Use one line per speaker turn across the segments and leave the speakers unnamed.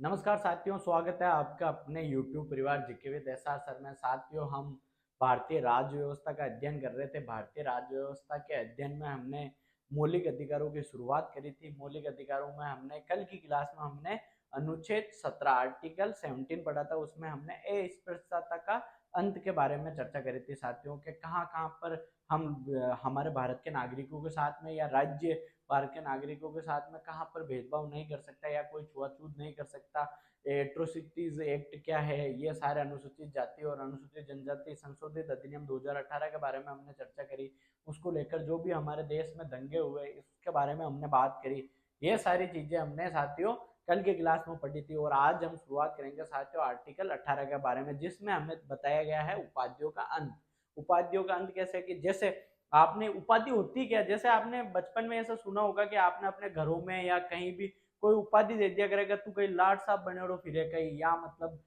नमस्कार साथियों, स्वागत है आपका अपने YouTube परिवार जीके विद एसआर सर में। साथियों, हम भारतीय राज्य व्यवस्था का अध्ययन कर रहे थे। भारतीय राज्य व्यवस्था के अध्ययन में हमने मौलिक अधिकारों की शुरुआत करी थी। मौलिक अधिकारों में हमने कल की क्लास में हमने अनुच्छेद 17 आर्टिकल 17 पढ़ा था। उसमें हमने अस्पृश्यता का अंत के बारे में चर्चा करी थी साथियों, के कहाँ कहाँ पर हम हमारे भारत के नागरिकों के साथ में या राज्य भारत के नागरिकों के साथ में कहाँ पर भेदभाव नहीं कर सकता या कोई छुआछूत नहीं कर सकता। एट्रोसिटीज एक्ट क्या है, ये सारे अनुसूचित जाति और अनुसूचित जनजाति संशोधित अधिनियम 2018 के बारे में हमने चर्चा करी। उसको लेकर जो भी हमारे देश में दंगे हुए इसके बारे में हमने बात करी। ये सारी चीजें हमने साथियों कल के क्लास में पढ़ी थी और आज हम शुरुआत करेंगे साथियों आर्टिकल 18 के बारे में, जिसमें हमें बताया गया है उपाधियों का अंत। उपाधियों का अंत कैसे कि जैसे आपने उपाधि होती क्या, जैसे आपने बचपन में ऐसा सुना होगा कि आपने अपने घरों में या कहीं भी कोई उपाधि दे दिया करेगा, तू कहीं लाट साहब बने फिरे कहीं, या मतलब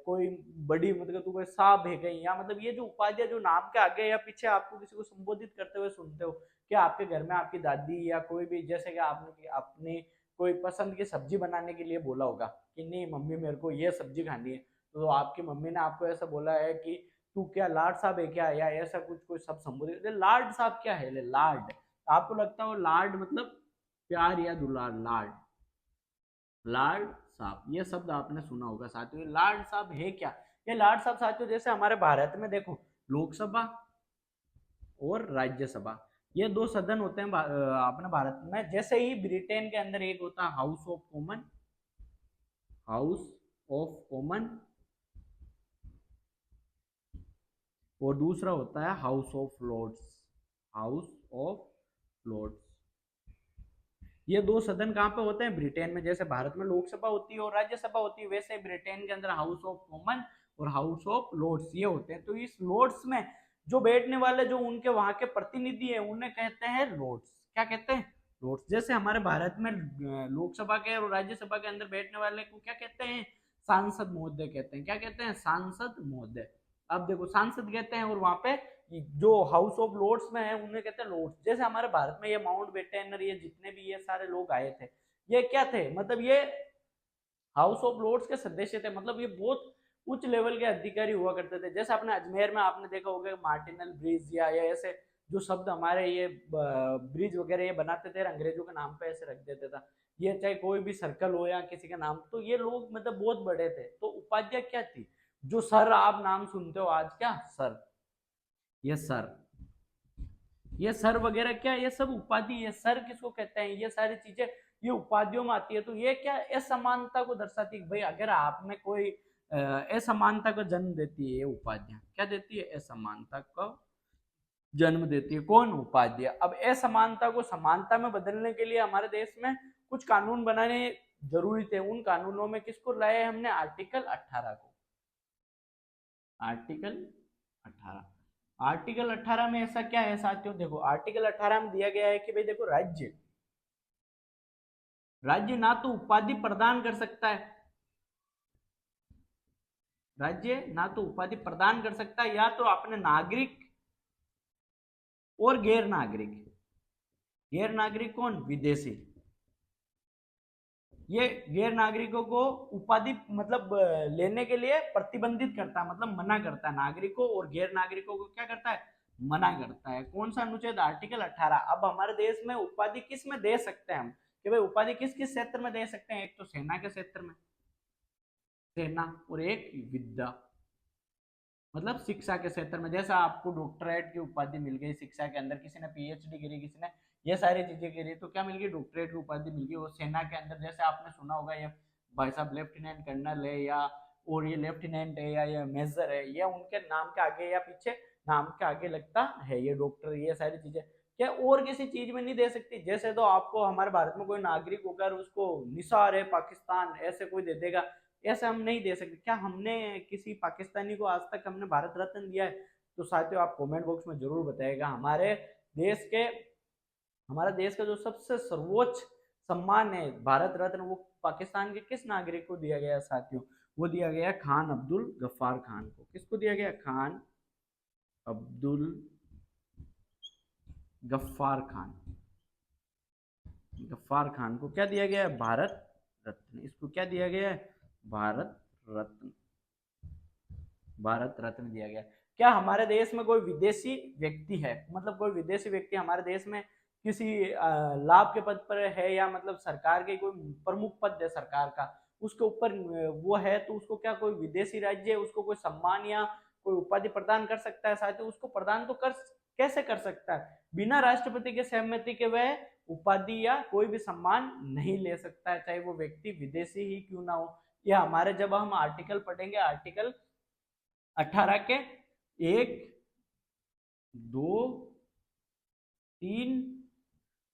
कोई बड़ी मतलब तू कोई साहब है कहीं, या मतलब ये जो उपाधियां जो नाम के आगे या पीछे आपको किसी को संबोधित करते हुए सुनते हो कि आपके घर में आपकी दादी या कोई भी, जैसे कि आपने अपनी कोई पसंद की सब्जी बनाने के लिए बोला होगा कि नहीं मम्मी मेरे को ये सब्जी खानी है, तो आपकी मम्मी ने आपको ऐसा बोला है कि तू क्या लाड साहब है क्या, या ऐसा कुछ कोई सब संबोधित। लाड साहब क्या है, लाड आपको लगता हो लाड मतलब प्यार या दुलार, लाड लाड साहब ये शब्द आपने सुना होगा साथियों। लाड साहब है क्या, ये लाड साहब साथियों जैसे हमारे भारत में देखो लोकसभा और राज्यसभा ये दो सदन होते हैं अपने भारत में। जैसे ही ब्रिटेन के अंदर एक होता है House of common, House of common, और दूसरा होता है House of Lords, House of Lords. ये दो सदन कहाँ पे होते हैं, ब्रिटेन में। जैसे भारत में लोकसभा होती है और राज्यसभा होती है, वैसे ब्रिटेन के अंदर हाउस ऑफ कॉमन और हाउस ऑफ लॉर्ड्स ये होते हैं। तो इस लॉर्ड्स में जो बैठने वाले जो उनके वहां के प्रतिनिधि है उन्हें कहते हैं लॉर्ड्स। क्या कहते हैं, लॉर्ड्स। जैसे हमारे भारत में लोकसभा के और राज्यसभा के अंदर बैठने वाले को क्या कहते हैं, सांसद महोदय कहते हैं। क्या कहते हैं, सांसद महोदय। अब देखो सांसद कहते हैं और वहां पे जो हाउस ऑफ लॉर्ड्स में है उन्हें कहते हैं लॉर्ड्स। जैसे हमारे भारत में ये माउंट बेटन और ये जितने भी ये सारे लोग आए थे, ये क्या थे, मतलब ये हाउस ऑफ लॉर्ड्स के सदस्य थे। मतलब ये बहुत उच्च लेवल के अधिकारी हुआ करते थे। जैसे अपने अजमेर में आपने देखा होगा मार्टिनल ब्रिज या ऐसे जो शब्द हमारे ये ब्रिज वगैरह ये बनाते थे अंग्रेजों के नाम पे ऐसे रख देते था। ये चाहे कोई भी सर्कल हो या किसी का नाम, तो ये लोग मतलब बहुत बड़े थे। तो उपाध्याय क्या थी, जो सर आप नाम सुनते हो आज, क्या सर, ये सर, ये सर वगैरह क्या, ये सब उपाधि, ये सर किसको कहते हैं, ये सारी चीजें ये उपाधियों में आती है। तो ये क्या असमानता को दर्शाती है भाई, अगर आप में कोई असमानता को जन्म देती है ये उपाधियां, क्या देती है, असमानता को जन्म देती है कौन, उपाधियां। अब असमानता को समानता में बदलने के लिए हमारे देश में कुछ कानून बनाने जरूरी थे। उन कानूनों में किसको लाया हमने, आर्टिकल 18 को। आर्टिकल 18, आर्टिकल 18 में ऐसा क्या है साथियों, देखो आर्टिकल 18 में दिया गया है कि भाई देखो राज्य, राज्य ना तो उपाधि प्रदान कर सकता है, राज्य ना तो उपाधि प्रदान कर सकता है या तो अपने नागरिक और गैर नागरिक, गैर नागरिक कौन, विदेशी, ये गैर नागरिकों को उपाधि मतलब लेने के लिए प्रतिबंधित करता है, मतलब मना करता है। नागरिकों और गैर नागरिकों को क्या करता है, मना करता है। कौन सा अनुच्छेद, आर्टिकल 18। अब हमारे देश में उपाधि किस में दे सकते हैं हम, कि भाई उपाधि किस किस क्षेत्र में दे सकते हैं, एक तो सेना के क्षेत्र में, सेना, और एक विद्या मतलब शिक्षा के क्षेत्र में। जैसा आपको डॉक्टरेट की उपाधि मिल गई शिक्षा के अंदर, किसी ने पीएचडी करी, किसी ने ये सारी चीजें करी, तो क्या मिल गई, डॉक्टरेट की उपाधि मिल गई। और सेना के अंदर जैसे आपने सुना होगा ये भाई साहब लेफ्टिनेंट कर्नल है, या और ये लेफ्टिनेंट है या ये मेजर है, ये उनके नाम के आगे या पीछे नाम के आगे लगता है ये डॉक्टर। ये सारी चीजें क्या और किसी चीज में नहीं दे सकती। जैसे तो आपको हमारे भारत में कोई नागरिक होकर उसको निसार है पाकिस्तान ऐसे कोई दे देगा, ऐसे हम नहीं दे सकते। क्या हमने किसी पाकिस्तानी को आज तक हमने भारत रत्न दिया है, तो साथियों आप कमेंट बॉक्स में जरूर बताइएगा। हमारे देश के, हमारा देश का जो सबसे सर्वोच्च सम्मान है भारत रत्न, वो पाकिस्तान के किस नागरिक को दिया गया साथियों, वो दिया गया खान अब्दुल गफ्फार खान को। किसको दिया गया, खान अब्दुल गफ्फार खान, गफ्फार खान को क्या दिया गया है, भारत रत्न, इसको क्या दिया गया है? भारत रत्न, भारत रत्न दिया गया। क्या हमारे देश में कोई विदेशी व्यक्ति है, मतलब कोई विदेशी व्यक्ति हमारे देश में किसी लाभ के पद पर है, या मतलब सरकार के कोई प्रमुख पद है सरकार का, उसके ऊपर वो है, तो उसको क्या कोई विदेशी राज्य उसको कोई सम्मान या कोई उपाधि प्रदान कर सकता है? साथ ही उसको प्रदान तो कर कैसे कर सकता है? बिना राष्ट्रपति के सहमति के वह उपाधि या कोई भी सम्मान नहीं ले सकता है, चाहे वो व्यक्ति विदेशी ही क्यों ना हो। या हमारे जब हम आर्टिकल पढ़ेंगे, आर्टिकल 18 के 1, 2, 3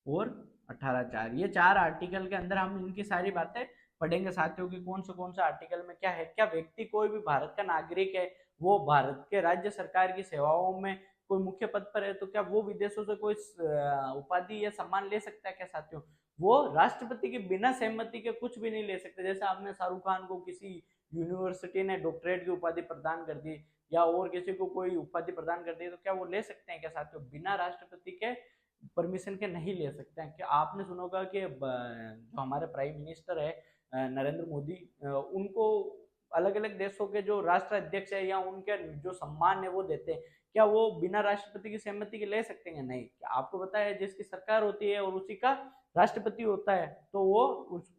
और 18(4), ये 4 आर्टिकल के अंदर हम इनकी सारी बातें पढ़ेंगे साथियों की कौन से आर्टिकल में क्या है। क्या व्यक्ति कोई भी भारत का नागरिक है, वो भारत के राज्य सरकार की सेवाओं में कोई मुख्य पद पर है, तो क्या वो विदेशों से कोई उपाधि या सम्मान ले सकता है क्या साथियों? वो राष्ट्रपति के बिना सहमति के कुछ भी नहीं ले सकते। जैसे आपने शाहरुख खान को किसी यूनिवर्सिटी ने डॉक्टरेट की उपाधि प्रदान कर दी, या और किसी को कोई उपाधि प्रदान कर दी, तो क्या वो ले सकते हैं क्या साथियों? बिना राष्ट्रपति के परमिशन के नहीं ले सकते हैं। क्या आपने सुना होगा कि जो हमारे प्राइम मिनिस्टर है नरेंद्र मोदी, उनको अलग अलग देशों के जो राष्ट्र अध्यक्ष है या उनके जो सम्मान है वो देते हैं, क्या वो बिना राष्ट्रपति की सहमति के ले सकते हैं? नहीं। क्या आपको पता है जिसकी सरकार होती है और उसी का राष्ट्रपति होता है, तो वो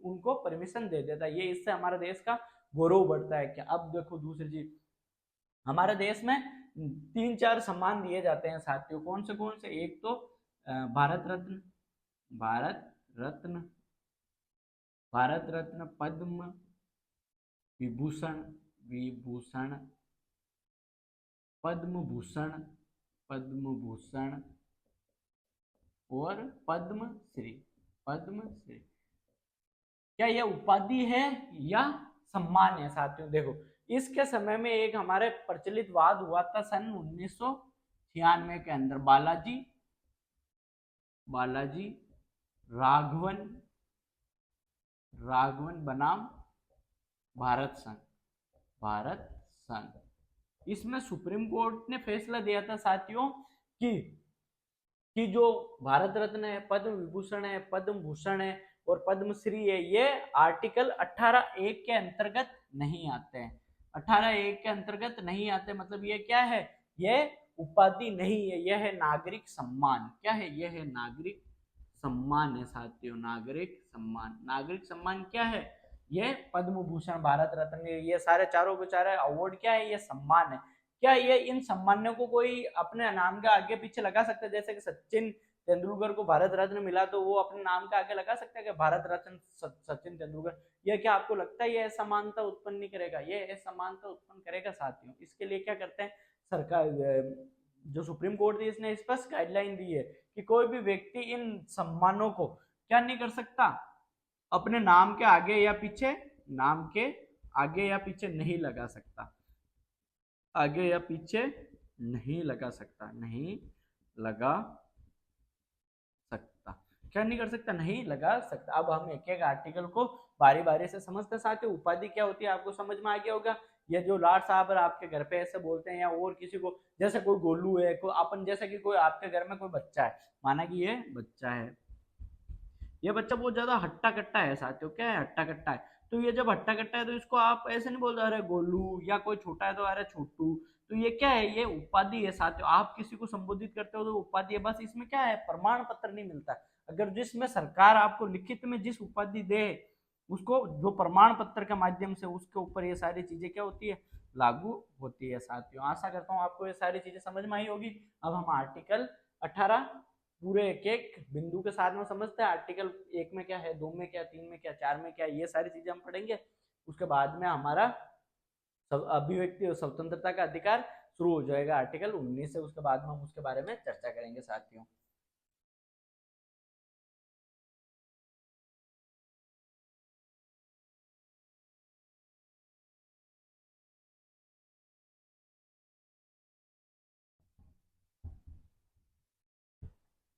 उनको परमिशन दे देता है। ये इससे हमारे देश का गौरव बढ़ता है। क्या अब देखो दूसरी चीज, हमारे देश में 3-4 सम्मान दिए जाते हैं साथियों, कौन से? एक तो भारत रत्न, भारत रत्न, भारत रत्न, पद्म विभूषण, विभूषण, पद्म भूषण, पद्म भूषण और पद्म श्री, पद्म श्री। क्या यह उपाधि है या सम्मान है साथियों? देखो इसके समय में एक हमारे प्रचलित वाद हुआ था सन 1996 के अंदर, बालाजी राघवन, राघवन बनाम भारत संघ, भारत संघ। इसमें सुप्रीम कोर्ट ने फैसला दिया था साथियों कि जो भारत रत्न है, पद्म विभूषण है, पद्म भूषण है और पद्मश्री है, ये आर्टिकल 18(1) के अंतर्गत नहीं आते हैं। 18(1) के अंतर्गत नहीं आते, मतलब ये क्या है? ये उपाधि नहीं है, यह है नागरिक सम्मान। क्या है? यह है नागरिक सम्मान है साथियों, नागरिक सम्मान। नागरिक सम्मान क्या है? ये पद्म भूषण, भारत रत्न, ये सारे चारों के चारों अवार्ड क्या है? ये सम्मान है। क्या ये इन सम्मानों को कोई अपने नाम के आगे पीछे लगा सकता है? जैसे कि सचिन तेंदुलकर को भारत रत्न मिला, तो वो अपने नाम के आगे लगा सकता है कि भारत रत्न सचिन तेंदुलकर। ये क्या आपको लगता है ये असमानता उत्पन्न नहीं करेगा? ये असमानता उत्पन्न करेगा साथियों। इसके लिए क्या करते हैं सरकार, जो सुप्रीम कोर्ट थी, इसने स्पष्ट गाइडलाइन दी है कि कोई भी व्यक्ति इन सम्मानों को क्या नहीं कर सकता, अपने नाम के आगे या पीछे, नाम के आगे या पीछे नहीं लगा सकता, आगे या पीछे नहीं लगा सकता, नहीं लगा सकता। क्या नहीं कर सकता? नहीं लगा सकता। अब हम एक एक आर्टिकल को बारी बारी से समझते साथ। उपाधि क्या होती है आपको समझ में आ गया होगा। ये जो लाड साहब आपके घर पे ऐसे बोलते हैं, या और किसी को, जैसे कोई गोलू है, कोई अपन, जैसे कि कोई आपके घर में कोई बच्चा है, माना कि ये बच्चा है, ये बच्चा बहुत ज्यादा हट्टा कट्टा है साथियों। क्या है? हट्टा कट्टा है। तो ये जब हट्टा कट्टा है तो इसको आप ऐसे नहीं बोलते अरे गोलू, या कोई छोटा है तो अरे छोटू। तो ये क्या है? ये उपाधि है साथियों। आप किसी को संबोधित करते हो तो उपाधि है। बस इसमें क्या है? प्रमाण पत्र नहीं मिलता। अगर जिसमें सरकार आपको लिखित में जिस उपाधि दे, उसको जो प्रमाण पत्र के माध्यम से उसके ऊपर ये सारी चीजें क्या होती है? लागू होती है साथियों। आशा करता हूँ आपको ये सारी चीजें समझ में आई होगी। अब हम आर्टिकल 18 पूरे एक एक बिंदु के साथ में समझते हैं। आर्टिकल 1 में क्या है, 2 में क्या, 3 में क्या, 4 में क्या, ये सारी चीजें हम पढ़ेंगे। उसके बाद में हमारा अभिव्यक्ति और स्वतंत्रता का अधिकार शुरू हो जाएगा आर्टिकल 19 से। उसके बाद में हम उसके बारे में चर्चा करेंगे साथियों।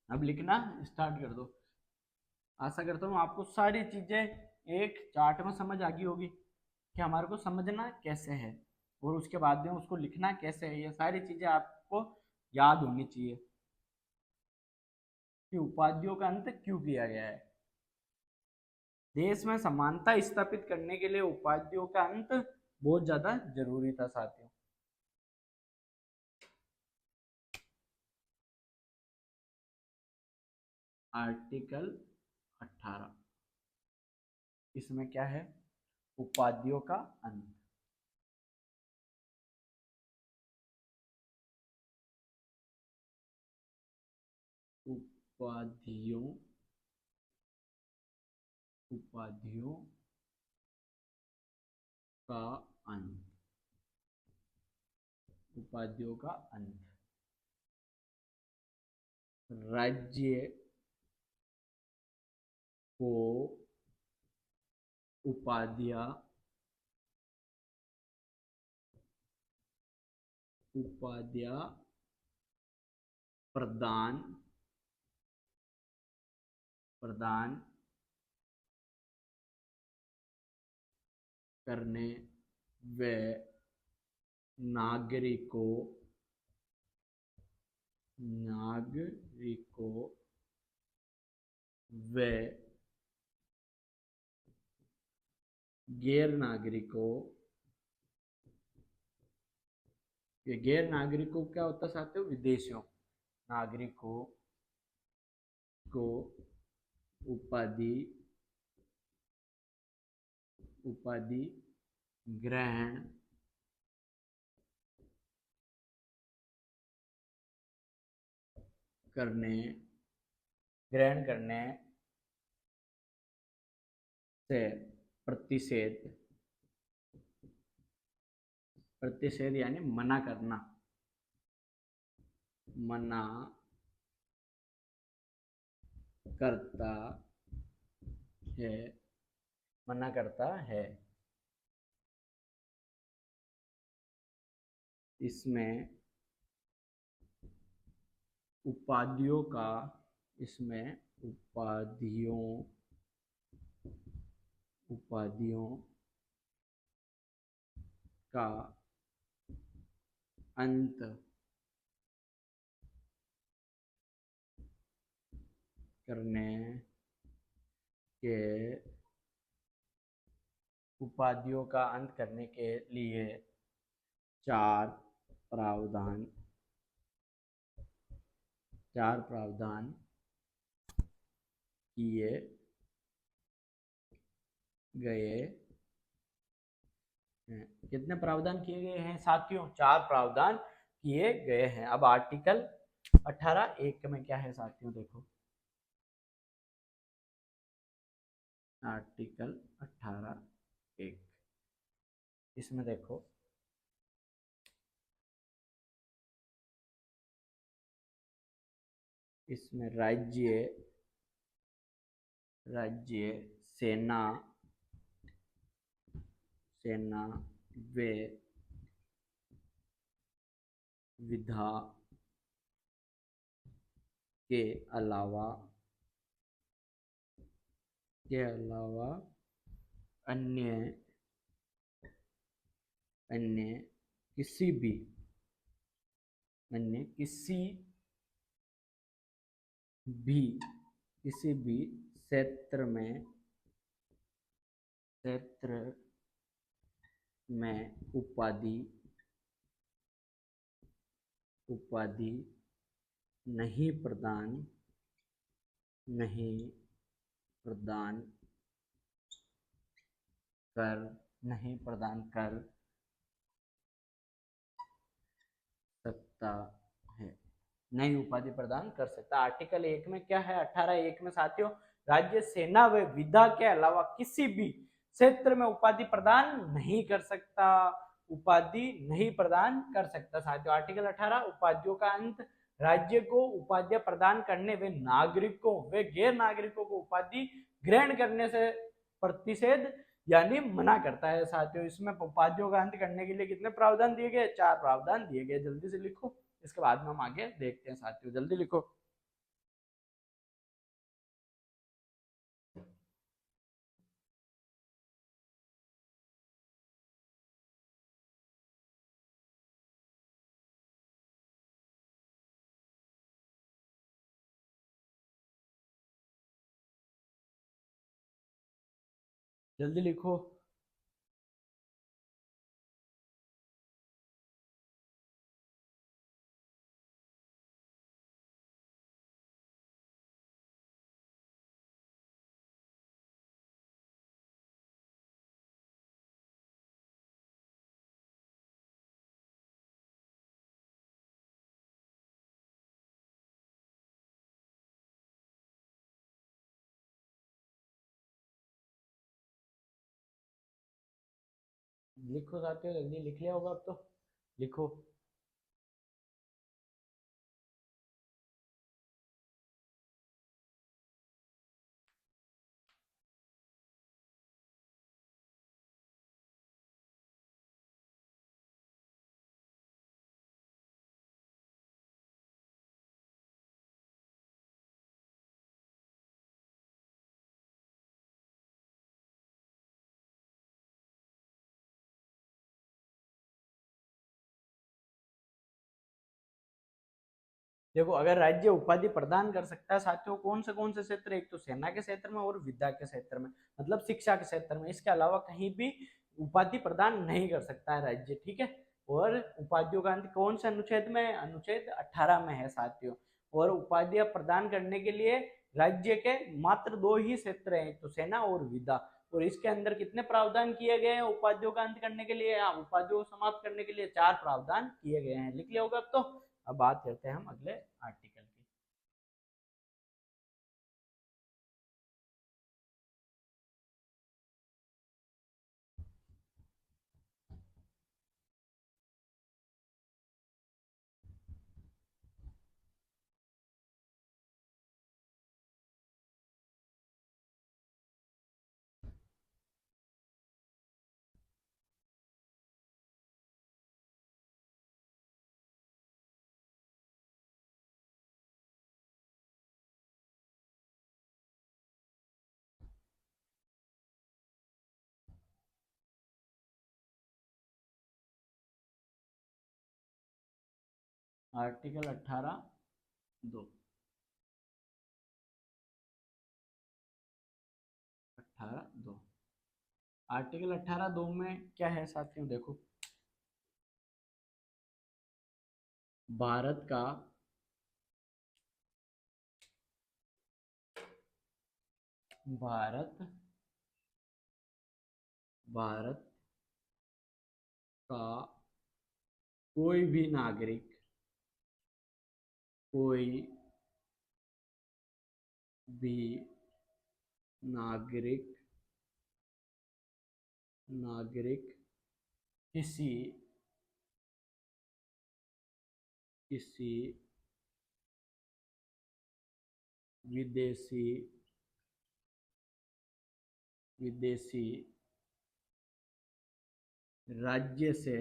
अब लिखना स्टार्ट कर दो। आशा करता हूँ आपको सारी चीजें एक चार्ट में समझ आ गई होगी कि हमारे को समझना कैसे है और उसके बाद में उसको लिखना कैसे है। ये सारी चीजें आपको याद होनी चाहिए कि उपाधियों का अंत क्यों किया गया है। देश में समानता स्थापित करने के लिए उपाधियों का अंत बहुत ज्यादा जरूरी था साथियों। आर्टिकल 18 इसमें क्या है? उपाधियों का अंत। उपाधियों उपाधियों का अंत। उपाधियों का अंत। राज्य को उपाधियां प्रदान करने व नागरिकों व गैर नागरिकों, ये गैर नागरिकों क्या होता है साथियों? विदेशियों। नागरिकों को उपाधि ग्रहण करने से प्रतिषेध यानी मना करना, मना करता है। इसमें उपाधियों का अंत करने के लिए चार प्रावधान किए गए हैं। कितने प्रावधान किए गए हैं साथियों? 4 प्रावधान किए गए हैं। अब आर्टिकल 18(1) में क्या है साथियों? देखो आर्टिकल 18(1) इसमें देखो इसमें राज्य सेना व विधा के अलावा अन्य किसी भी क्षेत्र में उपाधि नहीं प्रदान कर सकता है। नई उपाधि प्रदान कर सकता। आर्टिकल 1 में क्या है? 18(1) में साथियों, राज्य सेना व विधा के अलावा किसी भी क्षेत्र में उपाधि प्रदान नहीं कर सकता। साथियों आर्टिकल 18 उपाधियों का अंत। राज्य को उपाधियां प्रदान करने व नागरिकों व गैर नागरिकों को उपाधि ग्रहण करने से प्रतिषेध यानी मना करता है। साथियों इसमें उपाधियों का अंत करने के लिए कितने प्रावधान दिए गए? 4 प्रावधान दिए गए। जल्दी से लिखो, इसके बाद में हम आगे देखते हैं साथियों। जल्दी लिखो। जल्दी लिखो। लिखो साथियों, जल्दी लिख लिया होगा अब तो, लिखो। देखो, अगर राज्य उपाधि प्रदान कर सकता है साथियों कौन से क्षेत्र, एक तो सेना के क्षेत्र में और विद्या के क्षेत्र में, मतलब शिक्षा के क्षेत्र में, इसके अलावा कहीं भी उपाधि प्रदान नहीं कर सकता है राज्य, ठीक है। और उपाधियों का अंत कौन से अनुच्छेद में है? अनुच्छेद 18 में है साथियों। और उपाधियां प्रदान करने के लिए राज्य के मात्र दो ही क्षेत्र हैं, एक तो सेना और विद्या। और इसके अंदर कितने प्रावधान किए गए हैं उपाधियों का अंत करने के लिए, उपाधियों को समाप्त करने के लिए 4 प्रावधान किए गए हैं। लिख लिया होगा अब तो। अब बात करते हैं हम अगले आर्टिकल की। आर्टिकल 18(2), 18(2), आर्टिकल 18(2) में क्या है साथियों? देखो, भारत का भारत भारत का कोई भी नागरिक, कोई भी नागरिक नागरिक किसी किसी विदेशी विदेशी राज्य से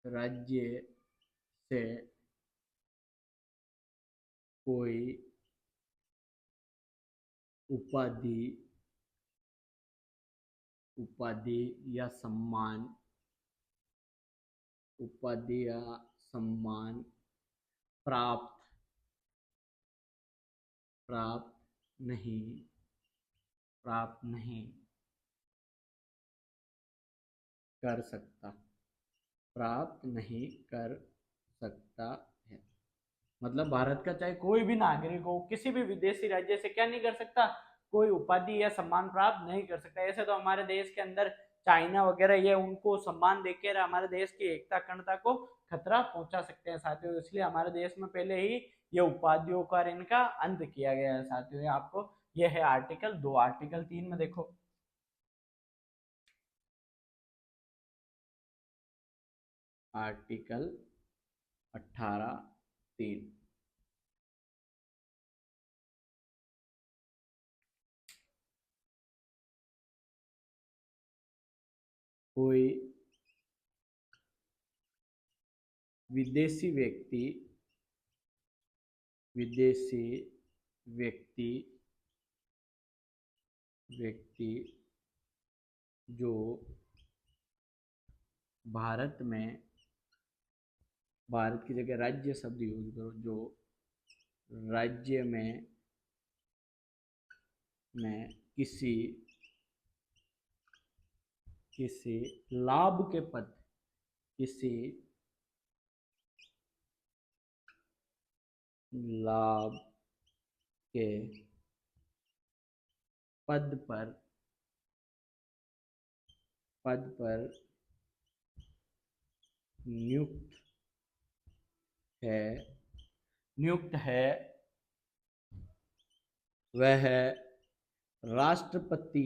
राज्य से कोई उपाधि उपाधि या सम्मान उपाधि या सम्मान प्राप्त प्राप्त नहीं प्राप्त नहीं कर सकता प्राप्त नहीं कर सकता है। मतलब भारत का चाहे कोई भी नागरिक हो, किसी भी विदेशी राज्य से क्या नहीं कर सकता? कोई उपाधि या सम्मान प्राप्त नहीं कर सकता। ऐसे तो हमारे देश के अंदर चाइना वगैरह ये उनको सम्मान देकर हमारे देश की एकता अखंडता को खतरा पहुंचा सकते हैं साथियों। इसलिए हमारे देश में पहले ही ये उपाधियों का इनका अंत किया गया है साथियों। आपको यह है आर्टिकल 2। आर्टिकल 3 में देखो, आर्टिकल 18(3), कोई विदेशी व्यक्ति विदेशी व्यक्ति व्यक्ति जो भारत में, भारत की जगह राज्य शब्द यूज करो, जो राज्य में में किसी लाभ के पद, किसी लाभ के पद पर नियुक्त है वह राष्ट्रपति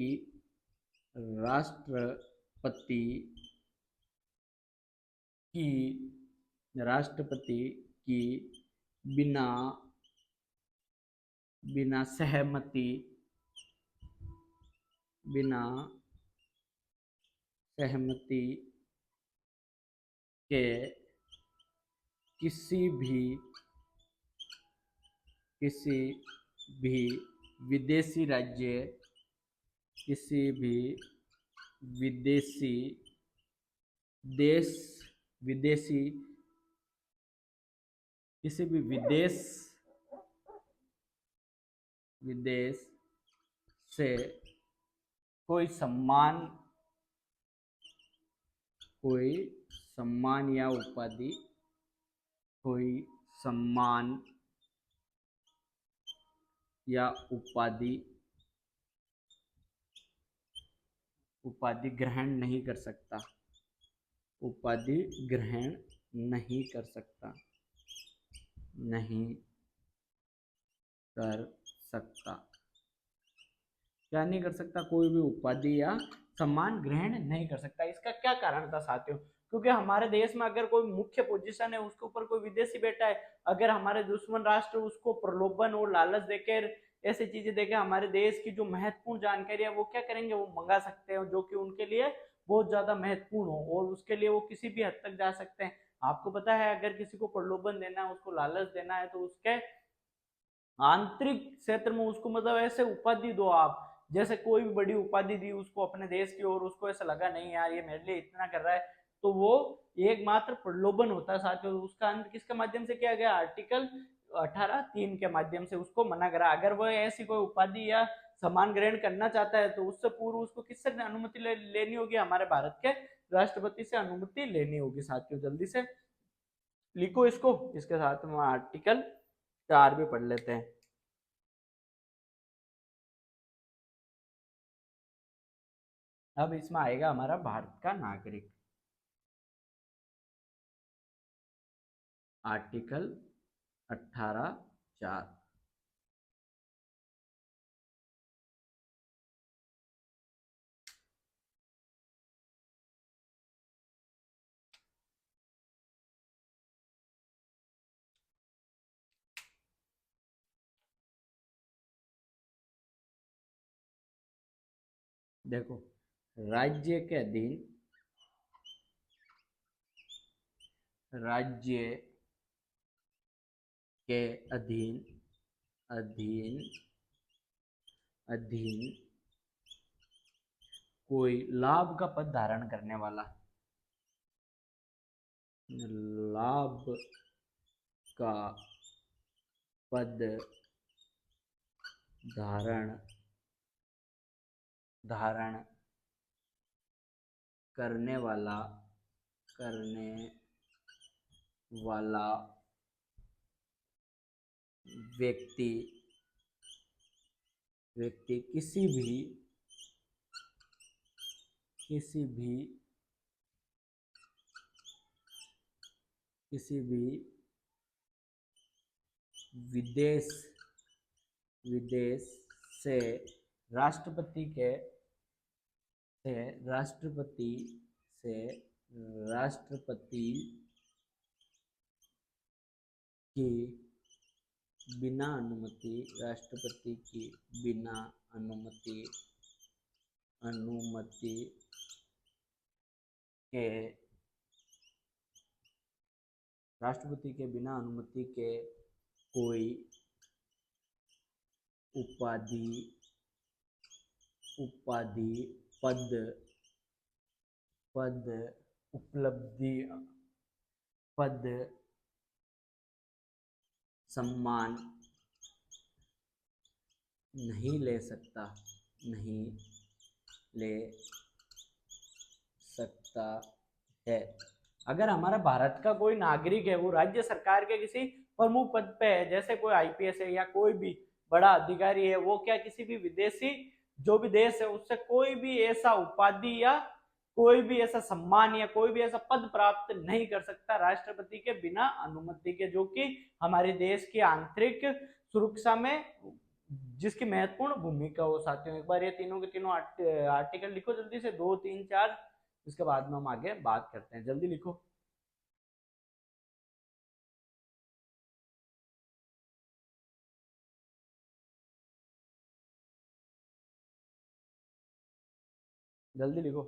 की बिना सहमति के किसी भी विदेशी राज्य, किसी भी विदेशी देश, किसी भी विदेश से कोई सम्मान या उपाधि, ग्रहण नहीं कर सकता, क्या नहीं कर सकता? कोई भी उपाधि या सम्मान ग्रहण नहीं कर सकता। इसका क्या कारण था साथियों? क्योंकि हमारे देश में अगर कोई मुख्य पोजीशन है, उसके ऊपर कोई विदेशी बैठा है, अगर हमारे दुश्मन राष्ट्र उसको प्रलोभन और लालच देकर, ऐसी चीजें देकर हमारे देश की जो महत्वपूर्ण जानकारी है वो क्या करेंगे, वो मंगा सकते हैं, जो कि उनके लिए बहुत ज्यादा महत्वपूर्ण हो, और उसके लिए वो किसी भी हद तक जा सकते हैं। आपको पता है, अगर किसी को प्रलोभन देना है, उसको लालच देना है, तो उसके आंतरिक क्षेत्र में उसको मतलब ऐसे उपाधि दो आप, जैसे कोई भी बड़ी उपाधि दी उसको अपने देश की, और उसको ऐसा लगा नहीं यार ये मेरे लिए इतना कर रहा है, तो वो एकमात्र प्रलोभन होता है साथियों। उसका अंत किसके माध्यम से किया गया? आर्टिकल 18(3) के माध्यम से उसको मना करा। अगर वो ऐसी कोई उपाधि या सम्मान ग्रहण करना चाहता है, तो उससे पूर्व उसको किससे अनुमति लेनी होगी? हमारे भारत के राष्ट्रपति से अनुमति लेनी होगी साथियों। जल्दी से लिखो इसको, इसके साथ में आर्टिकल 4 भी पढ़ लेते हैं। अब इसमें आएगा हमारा भारत का नागरिक, आर्टिकल 18(4)। देखो, राज्य के अधीन, कोई लाभ का पद धारण करने वाला, लाभ का पद धारण करने वाला व्यक्ति किसी भी विदेश से राष्ट्रपति की बिना अनुमति के कोई उपाधि, उपलब्धि, सम्मान नहीं ले सकता, नहीं ले सकता है। अगर हमारा भारत का कोई नागरिक है, वो राज्य सरकार के किसी प्रमुख पद पे है, जैसे कोई आईपीएस है या कोई भी बड़ा अधिकारी है, वो क्या किसी भी विदेशी जो भी देश है उससे कोई भी ऐसा उपाधि या कोई भी ऐसा सम्मान या कोई भी ऐसा पद प्राप्त नहीं कर सकता राष्ट्रपति के बिना अनुमति के, जो कि हमारे देश की आंतरिक सुरक्षा में जिसकी महत्वपूर्ण भूमिका हो। साथियों, एक बार ये तीनों के तीनों आर्टिकल लिखो जल्दी से, 2 3 4, इसके बाद में हम आगे बात करते हैं। जल्दी लिखो, जल्दी लिखो।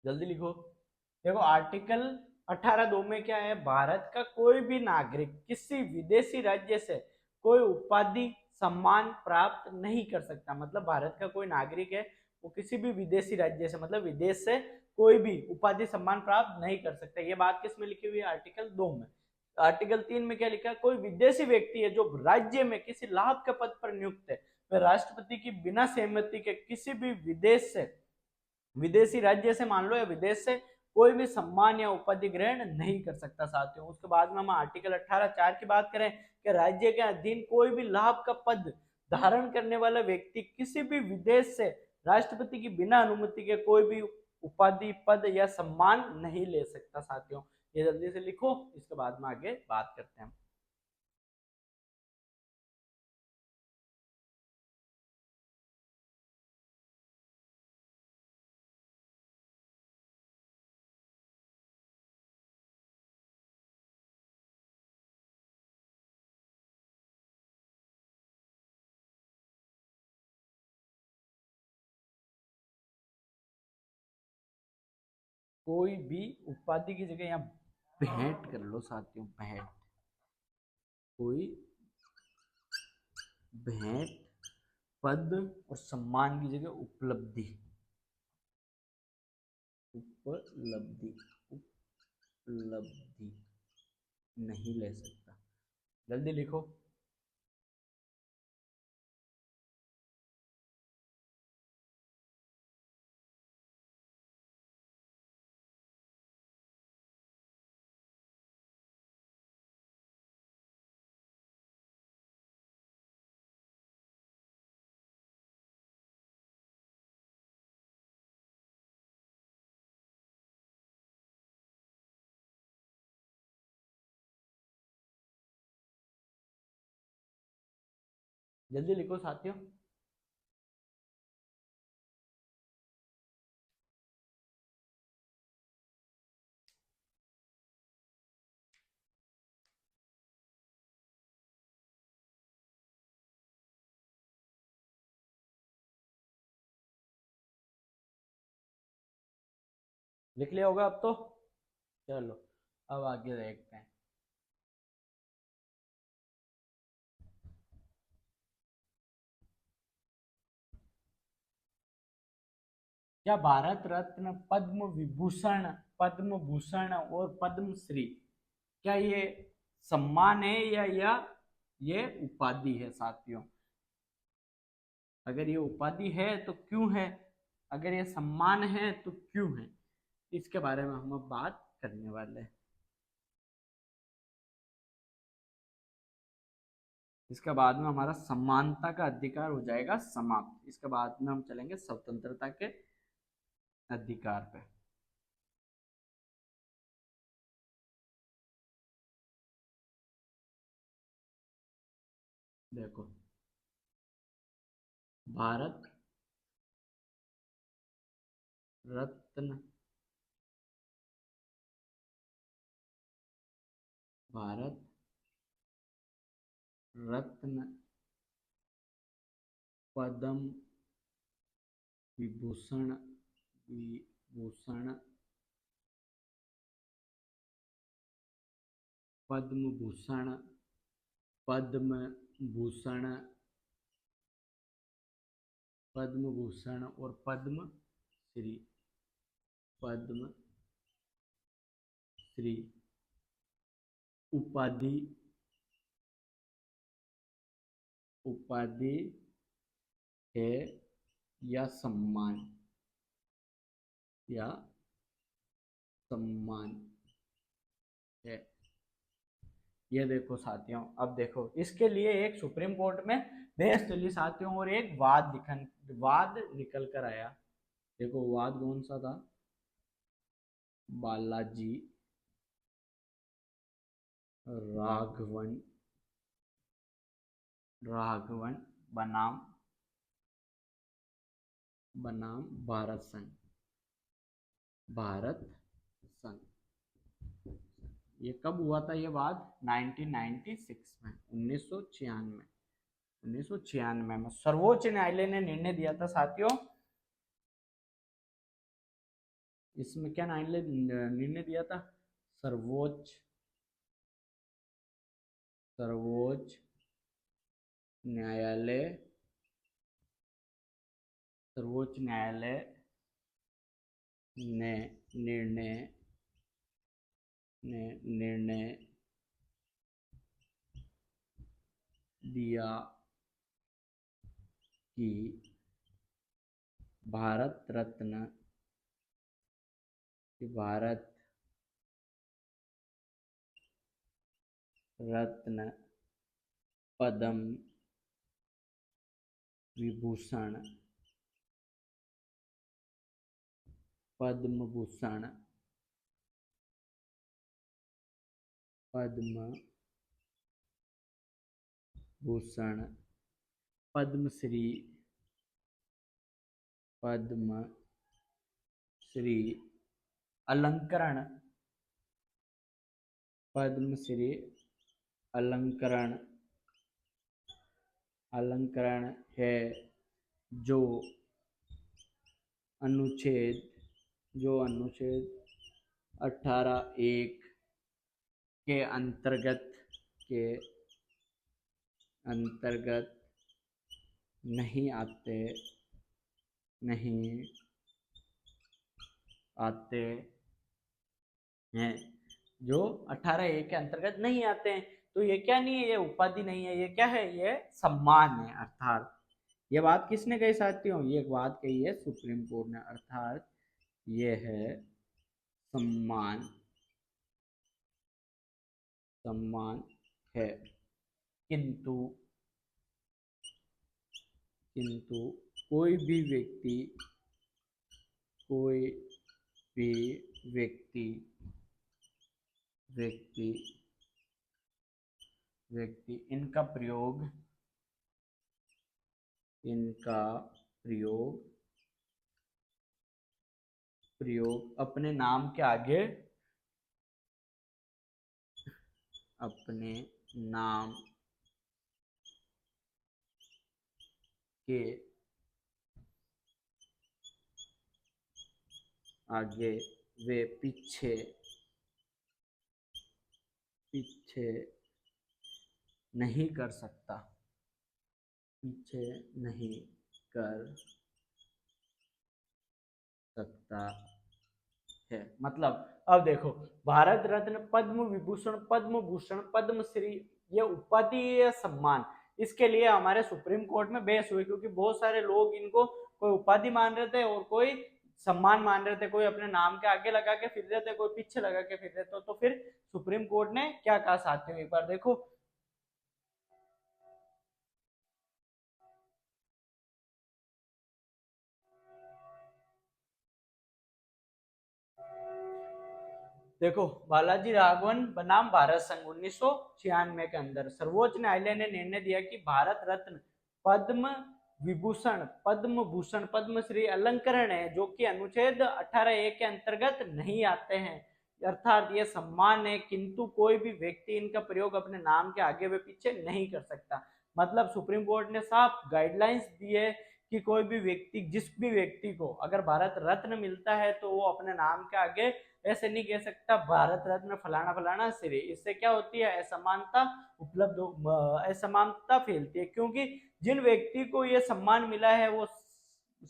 जल्दी लिखो। देखो, आर्टिकल 18(2) में क्या है, भारत का कोई भी नागरिक किसी विदेशी राज्य से कोई उपाधि सम्मान प्राप्त नहीं कर सकता। मतलब भारत का कोई नागरिक है, वो किसी भी विदेशी राज्य से, मतलब विदेश से कोई भी उपाधि सम्मान प्राप्त नहीं कर सकता। ये बात किस में लिखी हुई है? आर्टिकल 2 में। आर्टिकल 3 में क्या लिखा है? कोई विदेशी व्यक्ति है जो राज्य में किसी लाभ के पद पर नियुक्त है, वह राष्ट्रपति की बिना सहमति के किसी भी विदेश से, विदेशी राज्य से मान लो या विदेश से, कोई भी सम्मान या उपाधि ग्रहण नहीं कर सकता। साथियों, उसके बाद में हम आर्टिकल 18(4) की बात करें कि राज्य के अधीन कोई भी लाभ का पद धारण करने वाला व्यक्ति किसी भी विदेश से राष्ट्रपति की बिना अनुमति के कोई भी उपाधि पद या सम्मान नहीं ले सकता। साथियों, ये जल्दी से लिखो, इसके बाद में आगे बात करते हैं। कोई भी उपाधि की जगह यहाँ भेंट कर लो साथियों, भेंट, कोई भेंट पद और सम्मान की जगह उपलब्धि, उपलब्धि, उपलब्धि नहीं ले सकता। जल्दी लिखो। जल्दी लिखो साथियों। लिख लिया होगा अब तो। चलो, अब आगे देखते हैं। क्या भारत रत्न, पद्म विभूषण, पद्म भूषण और पद्मश्री, क्या ये सम्मान है या ये उपाधि है? साथियों, अगर ये उपाधि है तो क्यों है, अगर ये सम्मान है तो क्यों है, इसके बारे में हम अब बात करने वाले हैं। इसके बाद में हमारा समानता का अधिकार हो जाएगा समाप्त। इसके बाद में हम चलेंगे स्वतंत्रता के अधिकार पे। देखो, भारत रत्न, भारत रत्न, पद्म विभूषण विभूषण पद्म भूषण पद्म भूषण पद्म भूषण और पद्म श्री उपाधि है या सम्मान है। ये देखो साथियों, अब देखो इसके लिए एक सुप्रीम कोर्ट में बहस चली साथियों और एक वाद निकल कर आया। देखो वाद कौन सा था? बालाजी राघवन बनाम भारत संघ। ये कब हुआ था ये वाद? 1996 में, 1996 में सर्वोच्च न्यायालय ने निर्णय दिया था साथियों। इसमें क्या निर्णय दिया था? सर्वोच्च न्यायालय ने निर्णय दिया कि भारत रत्न पद्म विभूषण पद्मश्री अलंकरण है जो अनुच्छेद 18(1) के अंतर्गत नहीं आते हैं, जो 18(1) के अंतर्गत नहीं आते हैं। तो ये क्या नहीं है? ये उपाधि नहीं है, ये क्या है? ये सम्मान है। अर्थात ये बात किसने कही साथियों? ये बात कही है सुप्रीम कोर्ट ने। अर्थात ये है सम्मान है। किंतु कोई भी व्यक्ति इनका प्रयोग अपने नाम के आगे वे पीछे नहीं कर सकता है। मतलब अब देखो, भारत रत्न, पद्म विभूषण, पद्म भूषण, पद्मश्री, ये उपाधि या सम्मान, इसके लिए हमारे सुप्रीम कोर्ट में बहस हुई, क्योंकि बहुत सारे लोग इनको कोई उपाधि मान रहे थे और कोई सम्मान मान रहे थे। कोई अपने नाम के आगे लगा के फिर रहे थे, कोई पीछे लगा के फिर रहे थे। तो फिर सुप्रीम कोर्ट ने क्या कहा साथियों, एक बार देखो। देखो, बालाजी राघवन बनाम भारत संघ 1996 के अंदर सर्वोच्च न्यायालय ने निर्णय दिया कि भारत रत्न, पद्म विभूषण, पद्म भूषण, पद्मश्री अलंकरण है जो कि अनुच्छेद 18(1) के अंतर्गत नहीं आते हैं। अर्थात ये सम्मान है, किंतु कोई भी व्यक्ति इनका प्रयोग अपने नाम के आगे व पीछे नहीं कर सकता। मतलब सुप्रीम कोर्ट ने साफ गाइडलाइंस दी है कि कोई भी व्यक्ति, जिस भी व्यक्ति को अगर भारत रत्न मिलता है तो वो अपने नाम के आगे ऐसे नहीं कह सकता भारत रत्न फलाना फलाना सिरे। इससे क्या होती है, असमानता असमानता फैलती है, क्योंकि जिन व्यक्ति को ये सम्मान मिला है वो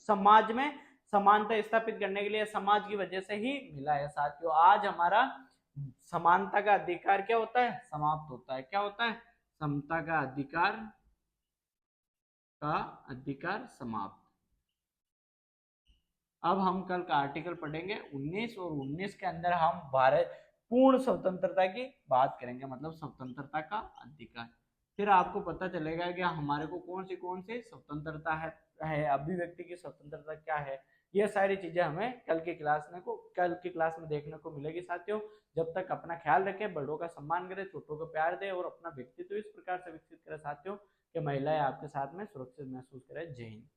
समाज में समानता स्थापित करने के लिए समाज की वजह से ही मिला है। साथियों, आज हमारा समानता का अधिकार क्या होता है, समाप्त होता है। क्या होता है, समता का अधिकार समाप्त। अब हम कल का आर्टिकल पढ़ेंगे 19, और 19 के अंदर हम भारत पूर्ण स्वतंत्रता की बात करेंगे, मतलब स्वतंत्रता का अधिकार। फिर आपको पता चलेगा कि हमारे को कौन सी स्वतंत्रता है, अभिव्यक्ति की स्वतंत्रता क्या है। ये सारी चीजें हमें कल की क्लास में देखने को मिलेगी। साथियों, जब तक अपना ख्याल रखें, बड़ों का सम्मान करें, छोटों को प्यार दें और अपना व्यक्तित्व इस प्रकार से विकसित करें साथियों कि महिलाएं आपके साथ में सुरक्षित महसूस करें। जय हिंद।